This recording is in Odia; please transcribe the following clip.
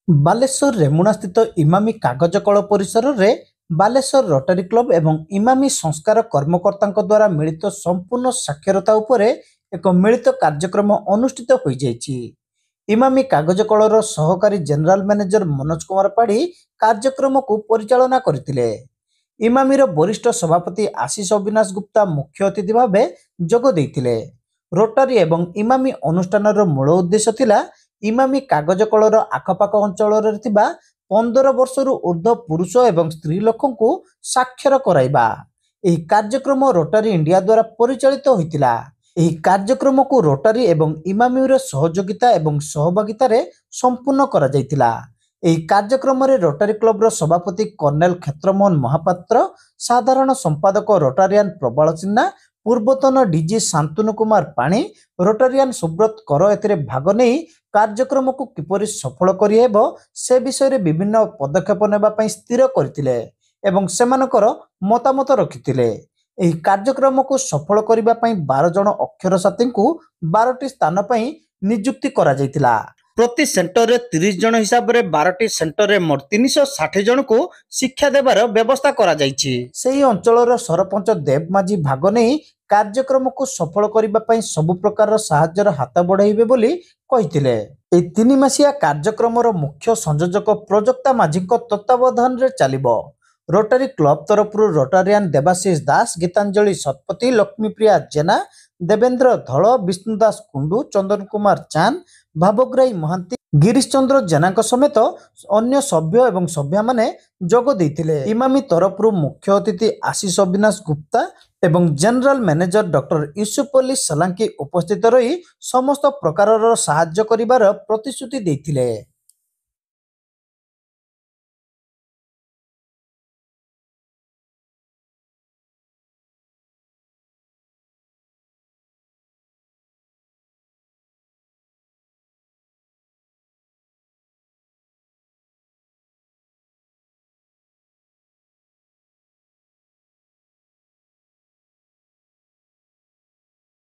ବାଲେଶ୍ୱର ରେମୁଣାସ୍ଥିତ ଇମାମି କାଗଜ କଳ ପରିସରରେ ବାଲେଶ୍ୱର ରୋଟାରୀ କ୍ଲବ ଏବଂ ଇମାମି ସଂସ୍କାର କର୍ମକର୍ତ୍ତାଙ୍କ ଦ୍ୱାରା ମିଳିତ ସମ୍ପୂର୍ଣ୍ଣ ସାକ୍ଷରତା ଉପରେ ଏକ ମିଳିତ କାର୍ଯ୍ୟକ୍ରମ ଅନୁଷ୍ଠିତ ହୋଇଯାଇଛି। ଇମାମି କାଗଜ କଳର ସହକାରୀ ଜେନେରାଲ ମ୍ୟାନେଜର ମନୋଜ କୁମାର ପାଢ଼ୀ କାର୍ଯ୍ୟକ୍ରମକୁ ପରିଚାଳନା କରିଥିଲେ। ଇମାମିର ବରିଷ୍ଠ ସଭାପତି ଆଶିଷ ଅବିନାଶ ଗୁପ୍ତା ମୁଖ୍ୟ ଅତିଥି ଭାବେ ଯୋଗ ଦେଇଥିଲେ। ରୋଟାରୀ ଏବଂ ଇମାମି ଅନୁଷ୍ଠାନର ମୂଳ ଉଦ୍ଦେଶ୍ୟ ଥିଲା ଇମାମି କାଗଜ କଳର ଆଖପାଖ ଅଞ୍ଚଳରେ ଥିବା 15 ବର୍ଷରୁ ଉର୍ଦ୍ଧ୍ୱ ପୁରୁଷ ଏବଂ ସ୍ତ୍ରୀ ଲୋକଙ୍କୁ ସାକ୍ଷର କରାଇବା। ଏହି କାର୍ଯ୍ୟକ୍ରମ ରୋଟାରୀ ଇଣ୍ଡିଆ ଦ୍ୱାରା ପରିଚାଳିତ ହୋଇଥିଲା। ଏହି କାର୍ଯ୍ୟକ୍ରମକୁ ରୋଟାରୀ ଏବଂ ଇମାମିର ସହଯୋଗିତା ଏବଂ ସହଭାଗିତାରେ ସମ୍ପୂର୍ଣ୍ଣ କରାଯାଇଥିଲା। ଏହି କାର୍ଯ୍ୟକ୍ରମରେ ରୋଟାରୀ କ୍ଲବର ସଭାପତି କର୍ଣ୍ଣେଲ କ୍ଷେତ୍ରମୋହନ ମହାପାତ୍ର, ସାଧାରଣ ସମ୍ପାଦକ ରୋଟାରିଆନ ପ୍ରବାଳ ସିହ୍ନା, ପୂର୍ବତନ ଡିଜି ଶାନ୍ତନୁ କୁମାର ପାଣି, ରୋଟାରିଆନ ସୁବ୍ରତ କର ଏଥିରେ ଭାଗ ନେଇ କାର୍ଯ୍ୟକ୍ରମକୁ କିପରି ସଫଳ କରିହେବ ସେ ବିଷୟରେ ବିଭିନ୍ନ ପଦକ୍ଷେପ ନେବା ପାଇଁ ସ୍ଥିର କରିଥିଲେ ଏବଂ ସେମାନଙ୍କର ମତାମତ ରଖିଥିଲେ। ଏହି କାର୍ଯ୍ୟକ୍ରମକୁ ସଫଳ କରିବା ପାଇଁ 12 ଜଣ ଅକ୍ଷର ସାଥୀଙ୍କୁ 12ଟି ସ୍ଥାନ ପାଇଁ ନିଯୁକ୍ତି କରାଯାଇଥିଲା। ପ୍ରତି ସେଣ୍ଟରରେ 30 ଜଣ ହିସାବରେ 12ଟି ସେଣ୍ଟରରେ ମୋଟ 360 ଜଣଙ୍କୁ ଶିକ୍ଷା ଦେବାର ବ୍ୟବସ୍ଥା କରାଯାଇଛି। ସେହି ଅଞ୍ଚଳର ସରପଞ୍ଚ ଦେବ ମାଝୀ ଭାଗ ନେଇ କାର୍ଯ୍ୟକ୍ରମକୁ ସଫଳ କରିବା ପାଇଁ ସବୁ ପ୍ରକାରର ସାହାଯ୍ୟର ହାତ ବଢ଼ାଇବେ ବୋଲି କହିଥିଲେ। ଏହି 3 ମାସିଆ କାର୍ଯ୍ୟକ୍ରମର ମୁଖ୍ୟ ସଂଯୋଜକ ପ୍ରଯୋକ୍ତା ମାଝୀଙ୍କ ତତ୍ତ୍ୱାବଧାନରେ ଚାଲିବ। ରୋଟାରୀ କ୍ଲବ ତରଫରୁ ରୋଟାରିଆନ ଦେବାଶିଷ ଦାସ, ଗୀତାଞ୍ଜଳି ଶତପଥୀ, ଲକ୍ଷ୍ମୀପ୍ରିୟା ଜେନା, ଦେବେନ୍ଦ୍ର ଧଳ, ବିଷ୍ଣୁ ଦାସ କୁଣ୍ଡୁ, ଚନ୍ଦନ କୁମାର ଚାନ୍ଦ, ଭାବଗ୍ରାହୀ ମହାନ୍ତି, ଗିରିଶ ଚନ୍ଦ୍ର ଜେନାଙ୍କ ସମେତ ଅନ୍ୟ ସଭ୍ୟ ଏବଂ ସଭ୍ୟାମାନେ ଯୋଗ ଦେଇଥିଲେ। ଇମାମି ତରଫରୁ ମୁଖ୍ୟ ଅତିଥି ଆଶିଷ ଅବିନାଶ ଗୁପ୍ତା ଏବଂ ଜେନେରାଲ ମ୍ୟାନେଜର ଡକ୍ଟର ୟୁସୁଫ ଅଲି ସଲାଙ୍କି ଉପସ୍ଥିତ ରହି ସମସ୍ତ ପ୍ରକାରର ସାହାଯ୍ୟ କରିବାର ପ୍ରତିଶ୍ରୁତି ଦେଇଥିଲେ।